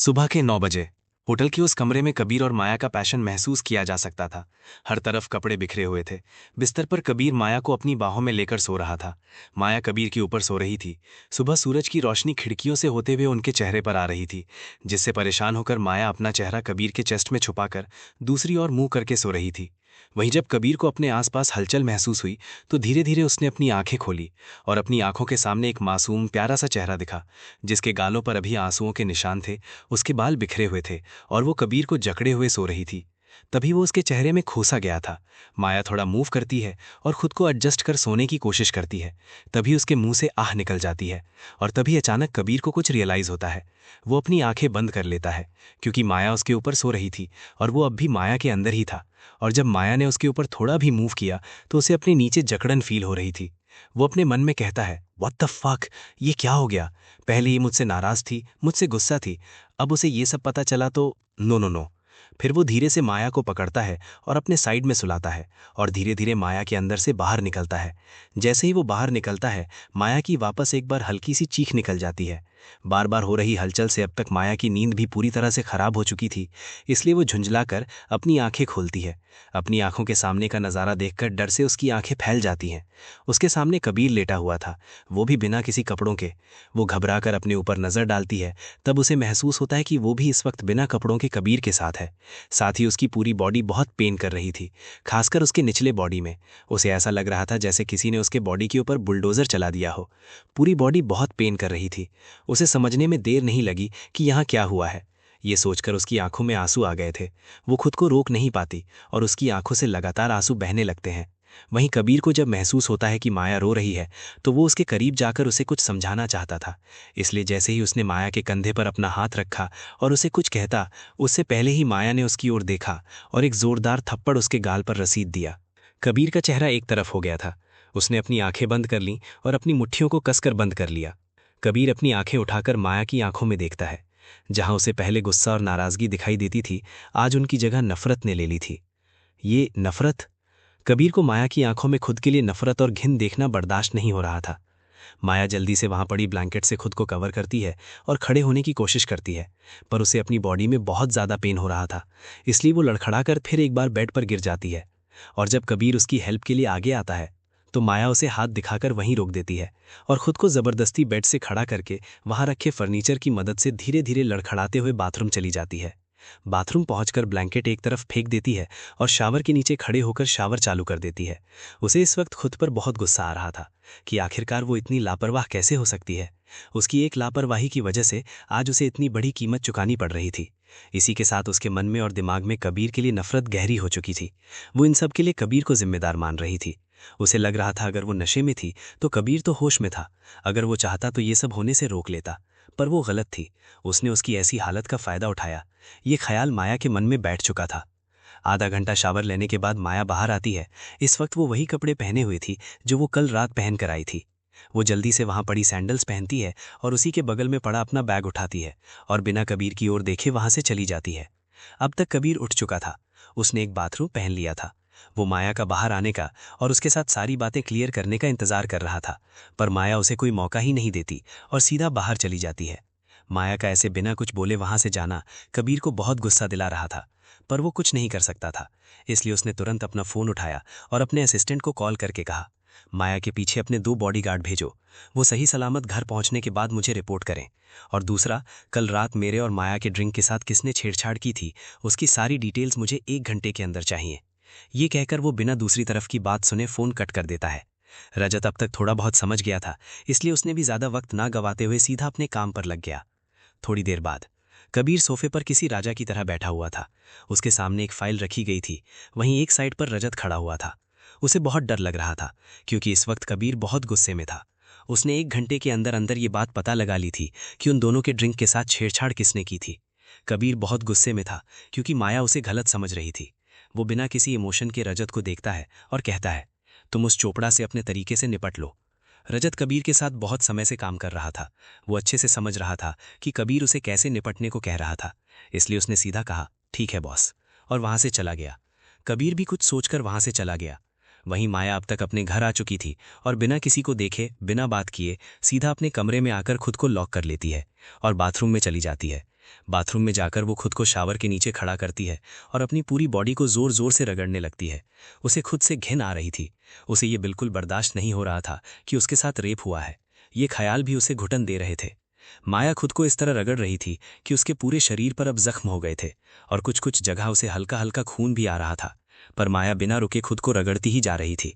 सुबह के 9 बजे होटल के उस कमरे में कबीर और माया का पैशन महसूस किया जा सकता था। हर तरफ कपड़े बिखरे हुए थे। बिस्तर पर कबीर माया को अपनी बाहों में लेकर सो रहा था। माया कबीर के ऊपर सो रही थी। सुबह सूरज की रोशनी खिड़कियों से होते हुए उनके चेहरे पर आ रही थी, जिससे परेशान होकर माया अपना चेहरा कबीर के चेस्ट में छुपाकर दूसरी ओर मुंह करके सो रही थी। वहीं जब कबीर को अपने आसपास हलचल महसूस हुई तो धीरे धीरे उसने अपनी आंखें खोली और अपनी आंखों के सामने एक मासूम प्यारा सा चेहरा दिखा, जिसके गालों पर अभी आंसुओं के निशान थे। उसके बाल बिखरे हुए थे और वो कबीर को जकड़े हुए सो रही थी। तभी वो उसके चेहरे में खोसा गया था। माया थोड़ा मूव करती है और खुद को एडजस्ट कर सोने की कोशिश करती है। तभी उसके मुंह से आह निकल जाती है और तभी अचानक कबीर को कुछ रियलाइज होता है। वो अपनी आंखें बंद कर लेता है क्योंकि माया उसके ऊपर सो रही थी और वो अब भी माया के अंदर ही था। और जब माया ने उसके ऊपर थोड़ा भी मूव किया तो उसे अपने नीचे जकड़न फील हो रही थी। वो अपने मन में कहता है, व्हाट द फक, ये क्या हो गया? पहले ये मुझसे नाराज थी, मुझसे गुस्सा थी, अब उसे ये सब पता चला तो नो नो नो। फिर वो धीरे से माया को पकड़ता है और अपने साइड में सुलाता है और धीरे धीरे माया के अंदर से बाहर निकलता है। जैसे ही वो बाहर निकलता है, माया की वापस एक बार हल्की सी चीख निकल जाती है। बार बार हो रही हलचल से अब तक माया की नींद भी पूरी तरह से खराब हो चुकी थी, इसलिए वो झुंझलाकर अपनी आंखें खोलती है। अपनी आंखों के सामने का नज़ारा देखकर डर से उसकी आंखें फैल जाती हैं। उसके सामने कबीर लेटा हुआ था, वो भी बिना किसी कपड़ों के। वो घबराकर अपने ऊपर नज़र डालती है, तब उसे महसूस होता है कि वो भी इस वक्त बिना कपड़ों के कबीर के साथ है। साथ ही उसकी पूरी बॉडी बहुत पेन कर रही थी, खासकर उसके निचले बॉडी में। उसे ऐसा लग रहा था जैसे किसी ने उसके बॉडी के ऊपर बुलडोज़र चला दिया हो। पूरी बॉडी बहुत पेन कर रही थी। उसे समझने में देर नहीं लगी कि यहाँ क्या हुआ है। ये सोचकर उसकी आंखों में आंसू आ गए थे। वो खुद को रोक नहीं पाती और उसकी आंखों से लगातार आंसू बहने लगते हैं। वहीं कबीर को जब महसूस होता है कि माया रो रही है तो वो उसके करीब जाकर उसे कुछ समझाना चाहता था। इसलिए जैसे ही उसने माया के कंधे पर अपना हाथ रखा और उसे कुछ कहता, उससे पहले ही माया ने उसकी ओर देखा और एक जोरदार थप्पड़ उसके गाल पर रसीद दिया। कबीर का चेहरा एक तरफ हो गया था। उसने अपनी आंखें बंद कर लीं और अपनी मुट्ठियों को कसकर बंद कर लिया। कबीर अपनी आंखें उठाकर माया की आंखों में देखता है। जहां उसे पहले गुस्सा और नाराजगी दिखाई देती थी, आज उनकी जगह नफरत ने ले ली थी। ये नफरत? कबीर को माया की आंखों में खुद के लिए नफरत और घिन देखना बर्दाश्त नहीं हो रहा था। माया जल्दी से वहां पड़ी ब्लैंकेट से खुद को कवर करती है और खड़े होने की कोशिश करती है, पर उसे अपनी बॉडी में बहुत ज्यादा पेन हो रहा था, इसलिए वो लड़खड़ाकर फिर एक बार बेड पर गिर जाती है। और जब कबीर उसकी हेल्प के लिए आगे आता है तो माया उसे हाथ दिखाकर वहीं रोक देती है और खुद को जबरदस्ती बेड से खड़ा करके वहां रखे फर्नीचर की मदद से धीरे धीरे लड़खड़ाते हुए बाथरूम चली जाती है। बाथरूम पहुंचकर ब्लैंकेट एक तरफ फेंक देती है और शावर के नीचे खड़े होकर शावर चालू कर देती है। उसे इस वक्त खुद पर बहुत गुस्सा आ रहा था कि आखिरकार वो इतनी लापरवाह कैसे हो सकती है। उसकी एक लापरवाही की वजह से आज उसे इतनी बड़ी कीमत चुकानी पड़ रही थी। इसी के साथ उसके मन में और दिमाग में कबीर के लिए नफरत गहरी हो चुकी थी। वो इन सब के लिए कबीर को जिम्मेदार मान रही थी। उसे लग रहा था अगर वो नशे में थी तो कबीर तो होश में था। अगर वो चाहता तो ये सब होने से रोक लेता, पर वो गलत थी। उसने उसकी ऐसी हालत का फायदा उठाया। ये ख्याल माया के मन में बैठ चुका था। आधा घंटा शावर लेने के बाद माया बाहर आती है। इस वक्त वो वही कपड़े पहने हुए थी जो वो कल रात पहन कर आई थी। वो जल्दी से वहां पड़ी सैंडल्स पहनती है और उसी के बगल में पड़ा अपना बैग उठाती है और बिना कबीर की ओर देखे वहां से चली जाती है। अब तक कबीर उठ चुका था। उसने एक बाथरूम पहन लिया था। वो माया का बाहर आने का और उसके साथ सारी बातें क्लियर करने का इंतजार कर रहा था, पर माया उसे कोई मौका ही नहीं देती और सीधा बाहर चली जाती है। माया का ऐसे बिना कुछ बोले वहां से जाना कबीर को बहुत गुस्सा दिला रहा था, पर वो कुछ नहीं कर सकता था। इसलिए उसने तुरंत अपना फोन उठाया और अपने असिस्टेंट को कॉल करके कहा, माया के पीछे अपने 2 बॉडीगार्ड भेजो। वो सही सलामत घर पहुंचने के बाद मुझे रिपोर्ट करें। और दूसरा, कल रात मेरे और माया के ड्रिंक के साथ किसने छेड़छाड़ की थी उसकी सारी डिटेल्स मुझे 1 घंटे के अंदर चाहिए। ये कहकर वो बिना दूसरी तरफ की बात सुने फोन कट कर देता है। रजत अब तक थोड़ा बहुत समझ गया था, इसलिए उसने भी ज्यादा वक्त ना गवाते हुए सीधा अपने काम पर लग गया। थोड़ी देर बाद कबीर सोफे पर किसी राजा की तरह बैठा हुआ था। उसके सामने एक फाइल रखी गई थी। वहीं एक साइड पर रजत खड़ा हुआ था। उसे बहुत डर लग रहा था क्योंकि इस वक्त कबीर बहुत गुस्से में था। उसने 1 घंटे के अंदर अंदर ये बात पता लगा ली थी कि उन दोनों के ड्रिंक के साथ छेड़छाड़ किसने की थी। कबीर बहुत गुस्से में था क्योंकि माया उसे गलत समझ रही थी। वो बिना किसी इमोशन के रजत को देखता है और कहता है, तुम उस चोपड़ा से अपने तरीके से निपट लो। रजत कबीर के साथ बहुत समय से काम कर रहा था। वो अच्छे से समझ रहा था कि कबीर उसे कैसे निपटने को कह रहा था, इसलिए उसने सीधा कहा, ठीक है बॉस, और वहां से चला गया। कबीर भी कुछ सोचकर वहां से चला गया। वहीं माया अब तक अपने घर आ चुकी थी और बिना किसी को देखे, बिना बात किए सीधा अपने कमरे में आकर खुद को लॉक कर लेती है और बाथरूम में चली जाती है। बाथरूम में जाकर वो खुद को शावर के नीचे खड़ा करती है और अपनी पूरी बॉडी को जोर जोर से रगड़ने लगती है। उसे खुद से घिन आ रही थी। उसे ये बिल्कुल बर्दाश्त नहीं हो रहा था कि उसके साथ रेप हुआ है। ये ख्याल भी उसे घुटन दे रहे थे। माया खुद को इस तरह रगड़ रही थी कि उसके पूरे शरीर पर अब जख्म हो गए थे और कुछ कुछ जगह उसे हल्का हल्का खून भी आ रहा था। पर माया बिना रुके खुद को रगड़ती ही जा रही थी।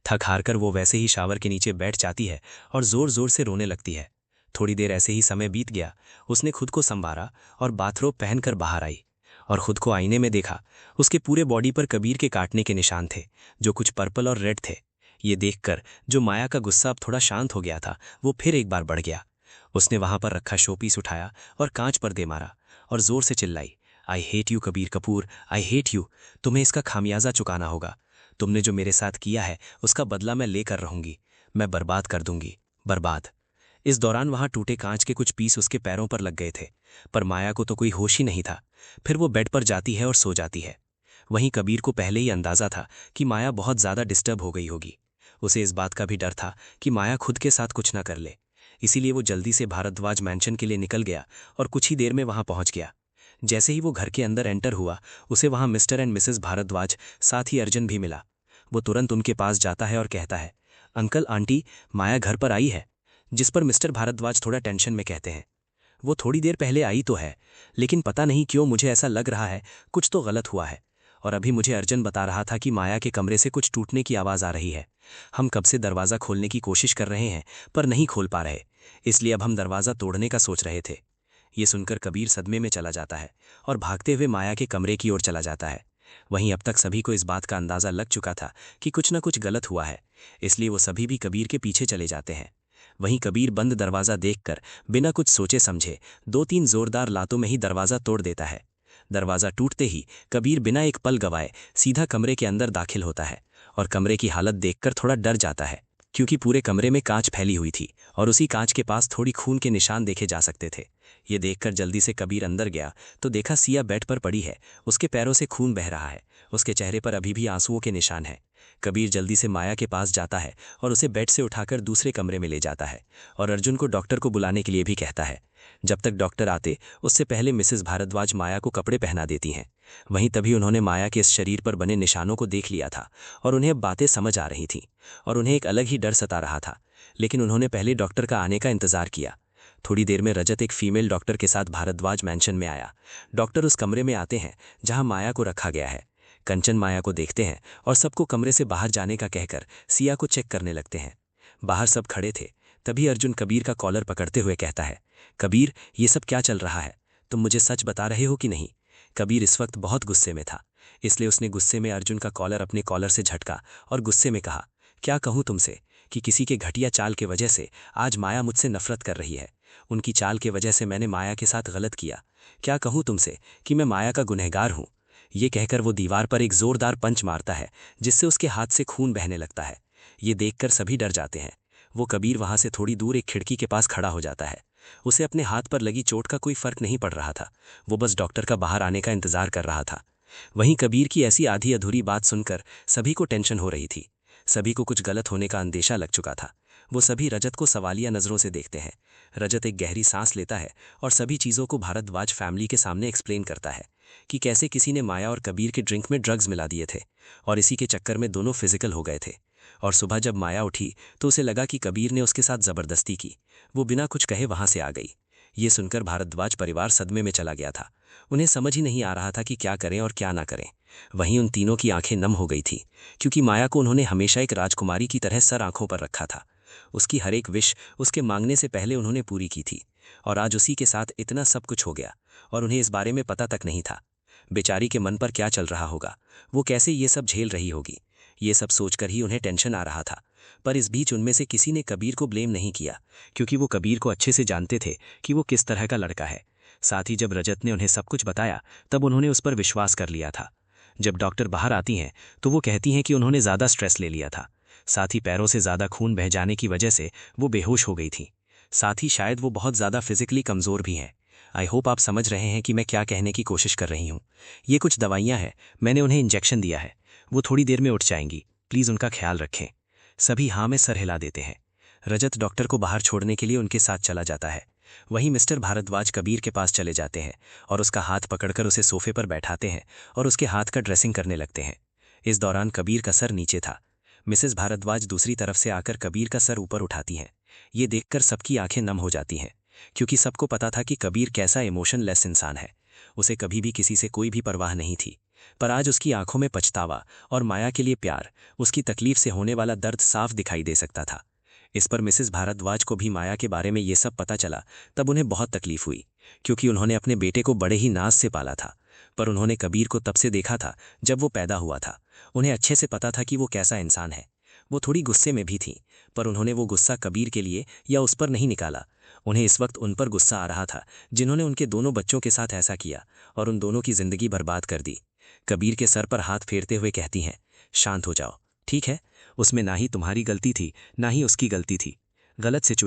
थक हार कर वो वैसे ही शावर के नीचे बैठ जाती है और जोर जोर से रोने लगती है। थोड़ी देर ऐसे ही समय बीत गया। उसने खुद को संवारा और बाथरोब पहनकर बाहर आई और खुद को आईने में देखा। उसके पूरे बॉडी पर कबीर के काटने के निशान थे, जो कुछ पर्पल और रेड थे। ये देखकर जो माया का गुस्सा अब थोड़ा शांत हो गया था, वो फिर एक बार बढ़ गया। उसने वहां पर रखा शोपीस उठाया और कांच पर दे मारा और जोर से चिल्लाई, I hate you Kabir Kapoor, I hate you. तुम्हें इसका खामियाजा चुकाना होगा। तुमने जो मेरे साथ किया है उसका बदला मैं लेकर रहूंगी। मैं बर्बाद कर दूंगी, बर्बाद। इस दौरान वहां टूटे कांच के कुछ पीस उसके पैरों पर लग गए थे, पर माया को तो कोई होश ही नहीं था। फिर वो बेड पर जाती है और सो जाती है। वहीं कबीर को पहले ही अंदाजा था कि माया बहुत ज्यादा डिस्टर्ब हो गई होगी। उसे इस बात का भी डर था कि माया खुद के साथ कुछ ना कर ले। इसीलिए वो जल्दी से भारद्वाज मैंशन के लिए निकल गया और कुछ ही देर में वहां पहुंच गया। जैसे ही वो घर के अंदर एंटर हुआ, उसे वहां मिस्टर एंड मिसेस भारद्वाज, साथ ही अर्जुन भी मिला। वो तुरंत उनके पास जाता है और कहता है, अंकल आंटी, माया घर पर आई है। जिस पर मिस्टर भारद्वाज थोड़ा टेंशन में कहते हैं, वो थोड़ी देर पहले आई तो है, लेकिन पता नहीं क्यों मुझे ऐसा लग रहा है कुछ तो गलत हुआ है। और अभी मुझे अर्जुन बता रहा था कि माया के कमरे से कुछ टूटने की आवाज़ आ रही है। हम कब से दरवाज़ा खोलने की कोशिश कर रहे हैं पर नहीं खोल पा रहे, इसलिए अब हम दरवाज़ा तोड़ने का सोच रहे थे। ये सुनकर कबीर सदमे में चला जाता है और भागते हुए माया के कमरे की ओर चला जाता है। वहीं अब तक सभी को इस बात का अंदाज़ा लग चुका था कि कुछ न कुछ गलत हुआ है, इसलिए वो सभी भी कबीर के पीछे चले जाते हैं। वहीं कबीर बंद दरवाज़ा देखकर बिना कुछ सोचे समझे 2-3 जोरदार लातों में ही दरवाज़ा तोड़ देता है। दरवाज़ा टूटते ही कबीर बिना एक पल गवाए सीधा कमरे के अंदर दाखिल होता है और कमरे की हालत देखकर थोड़ा डर जाता है, क्योंकि पूरे कमरे में कांच फैली हुई थी और उसी कांच के पास थोड़ी खून के निशान देखे जा सकते थे। ये देखकर जल्दी से कबीर अंदर गया तो देखा सिया बेड पर पड़ी है, उसके पैरों से खून बह रहा है, उसके चेहरे पर अभी भी आंसुओं के निशान हैं। कबीर जल्दी से माया के पास जाता है और उसे बेड से उठाकर दूसरे कमरे में ले जाता है और अर्जुन को डॉक्टर को बुलाने के लिए भी कहता है। जब तक डॉक्टर आते उससे पहले मिसेस भारद्वाज माया को कपड़े पहना देती हैं। वहीं तभी उन्होंने माया के इस शरीर पर बने निशानों को देख लिया था और उन्हें अब बातें समझ आ रही थीं और उन्हें एक अलग ही डर सता रहा था, लेकिन उन्होंने पहले डॉक्टर का आने का इंतजार किया। थोड़ी देर में रजत एक फीमेल डॉक्टर के साथ भारद्वाज मैंशन में आया। डॉक्टर उस कमरे में आते हैं जहां माया को रखा गया है। कंचन माया को देखते हैं और सबको कमरे से बाहर जाने का कहकर सिया को चेक करने लगते हैं। बाहर सब खड़े थे, तभी अर्जुन कबीर का कॉलर पकड़ते हुए कहता है, कबीर, ये सब क्या चल रहा है? तुम मुझे सच बता रहे हो कि नहीं? कबीर इस वक्त बहुत गुस्से में था, इसलिए उसने गुस्से में अर्जुन का कॉलर अपने कॉलर से झटका और गुस्से में कहा, क्या कहूँ तुमसे कि किसी के घटिया चाल के वजह से आज माया मुझसे नफरत कर रही है। उनकी चाल के वजह से मैंने माया के साथ गलत किया। क्या कहूँ तुमसे कि मैं माया का गुनहगार हूँ। ये कहकर वो दीवार पर एक जोरदार पंच मारता है, जिससे उसके हाथ से खून बहने लगता है। ये देखकर सभी डर जाते हैं। वो कबीर वहां से थोड़ी दूर एक खिड़की के पास खड़ा हो जाता है। उसे अपने हाथ पर लगी चोट का कोई फर्क नहीं पड़ रहा था, वो बस डॉक्टर का बाहर आने का इंतजार कर रहा था। वहीं कबीर की ऐसी आधी अधूरी बात सुनकर सभी को टेंशन हो रही थी। सभी को कुछ गलत होने का अंदेशा लग चुका था। वो सभी रजत को सवालिया नजरों से देखते हैं। रजत एक गहरी सांस लेता है और सभी चीज़ों को भारद्वाज फैमिली के सामने एक्सप्लेन करता है कि कैसे किसी ने माया और कबीर के ड्रिंक में ड्रग्स मिला दिए थे और इसी के चक्कर में दोनों फिजिकल हो गए थे। और सुबह जब माया उठी तो उसे लगा कि कबीर ने उसके साथ जबरदस्ती की। वो बिना कुछ कहे वहां से आ गई। ये सुनकर भारद्वाज परिवार सदमे में चला गया था। उन्हें समझ ही नहीं आ रहा था कि क्या करें और क्या ना करें। वहीं उन तीनों की आंखें नम हो गई थी, क्योंकि माया को उन्होंने हमेशा एक राजकुमारी की तरह सर आंखों पर रखा था। उसकी हर एक विश उसके मांगने से पहले उन्होंने पूरी की थी और आज उसी के साथ इतना सब कुछ हो गया और उन्हें इस बारे में पता तक नहीं था। बेचारी के मन पर क्या चल रहा होगा, वो कैसे ये सब झेल रही होगी, ये सब सोचकर ही उन्हें टेंशन आ रहा था। पर इस बीच उनमें से किसी ने कबीर को ब्लेम नहीं किया, क्योंकि वो कबीर को अच्छे से जानते थे कि वो किस तरह का लड़का है। साथ ही जब रजत ने उन्हें सब कुछ बताया तब उन्होंने उस पर विश्वास कर लिया था। जब डॉक्टर बाहर आती हैं तो वो कहती हैं कि उन्होंने ज़्यादा स्ट्रेस ले लिया था। साथ ही पैरों से ज़्यादा खून बह जाने की वजह से वो बेहोश हो गई थी। साथ ही शायद वो बहुत ज़्यादा फिजिकली कमज़ोर भी हैं। आई होप आप समझ रहे हैं कि मैं क्या कहने की कोशिश कर रही हूँ। ये कुछ दवाइयाँ हैं, मैंने उन्हें इंजेक्शन दिया है, वो थोड़ी देर में उठ जाएंगी, प्लीज़ उनका ख्याल रखें। सभी हाँ में सर हिला देते हैं। रजत डॉक्टर को बाहर छोड़ने के लिए उनके साथ चला जाता है। वहीं मिस्टर भारद्वाज कबीर के पास चले जाते हैं और उसका हाथ पकड़कर उसे सोफे पर बैठाते हैं और उसके हाथ का ड्रेसिंग करने लगते हैं। इस दौरान कबीर का सर नीचे था। मिसेस भारद्वाज दूसरी तरफ से आकर कबीर का सर ऊपर उठाती हैं। ये देखकर सबकी आंखें नम हो जाती हैं, क्योंकि सबको पता था कि कबीर कैसा इमोशनलेस इंसान है। उसे कभी भी किसी से कोई भी परवाह नहीं थी, पर आज उसकी आंखों में पछतावा और माया के लिए प्यार, उसकी तकलीफ से होने वाला दर्द साफ दिखाई दे सकता था। इस पर मिसेस भारद्वाज को भी माया के बारे में ये सब पता चला तब उन्हें बहुत तकलीफ हुई, क्योंकि उन्होंने अपने बेटे को बड़े ही नाज से पाला था। पर उन्होंने कबीर को तब से देखा था जब वो पैदा हुआ था। उन्हें अच्छे से पता था कि वो कैसा इंसान है। वो थोड़ी गुस्से में भी थी, पर उन्होंने वो गुस्सा कबीर के लिए या उस पर नहीं निकाला। उन्हें इस वक्त उन पर गुस्सा आ रहा था जिन्होंने उनके दोनों बच्चों के साथ ऐसा किया और उन दोनों की जिंदगी बर्बाद कर दी। कबीर के सर पर हाथ फेरते हुए कहती हैं, शांत हो जाओ, ठीक है? उसमें ना ही तुम्हारी गलती थी ना ही उसकी गलती थी। गलत सिचुएशन